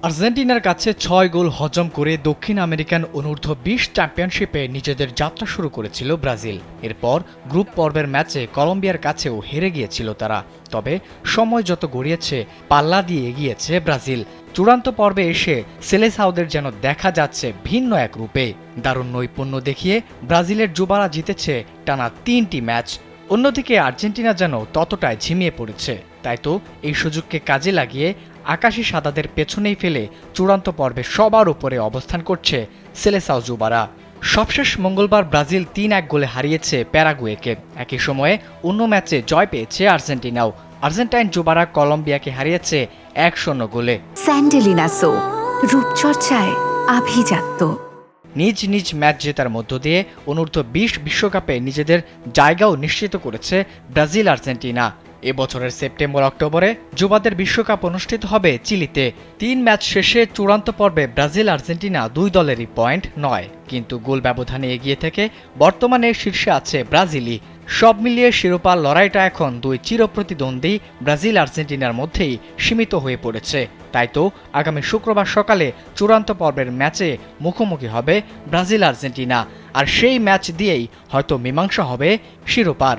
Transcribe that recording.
আর্জেন্টিনার কাছে ৬ গোল হজম করে দক্ষিণ আমেরিকান অনূর্ধ্ব-২০ চ্যাম্পিয়নশিপে নিজেদের যাত্রা শুরু করেছিল ব্রাজিল। এরপর গ্রুপ পর্বের ম্যাচে কলম্বিয়ার কাছেও হেরে গিয়েছিল তারা। তবে সময় যত গড়িয়েছে পাল্লা দিয়ে এগিয়েছে ব্রাজিল। চূড়ান্ত পর্বে এসে সেলেসাওদের যেন দেখা যাচ্ছে ভিন্ন এক রূপে। দারুণ নৈপুণ্য দেখিয়ে ব্রাজিলের যুবারা জিতেছে টানা ৩টি ম্যাচ। অন্যদিকে আর্জেন্টিনা যেন ততটাই ঝিমিয়ে পড়েছে। তাই তো এই সুযোগকে কাজে লাগিয়ে আকাশি সাদাদের পেছনেই ফেলে চূড়ান্ত পর্বে সবার উপরে অবস্থান করছে সেলেসাও যুবারা। সবশেষ মঙ্গলবার ব্রাজিল ৩-১ গোলে হারিয়েছে প্যারাগুয়েকে। একই সময়ে অন্য ম্যাচে জয় পেয়েছে আর্জেন্টিনাও। আর্জেন্টাইন যুবারা কলম্বিয়াকে হারিয়েছে ১-০ গোলে। স্যান্ডেলিনা সো, রূপচর্চায় আভিজাত্য। নিজ নিজ ম্যাচ জেতার মধ্য দিয়ে অনূর্ধ্ব-২০ বিশ্বকাপে নিজেদের জায়গাও নিশ্চিত করেছে ব্রাজিল আর্জেন্টিনা। এবছরের সেপ্টেম্বর-অক্টোবরে যুবাদের বিশ্বকাপ অনুষ্ঠিত হবে চিলিতে। ৩ ম্যাচ শেষে চূড়ান্ত পর্বে ব্রাজিল আর্জেন্টিনা দুই দলেরই পয়েন্ট ৯, কিন্তু গোল ব্যবধানে এগিয়ে থেকে বর্তমানে শীর্ষে আছে ব্রাজিলই। সব মিলিয়ে শিরোপার লড়াইটা এখন দুই চিরপ্রতিদ্বন্দ্বী ব্রাজিল আর্জেন্টিনার মধ্যেই সীমিত হয়ে পড়েছে। তাই তো আগামী শুক্রবার সকালে চূড়ান্ত পর্বের ম্যাচে মুখোমুখি হবে ব্রাজিল আর্জেন্টিনা, আর সেই ম্যাচ দিয়েই হয়তো মীমাংসা হবে শিরোপার।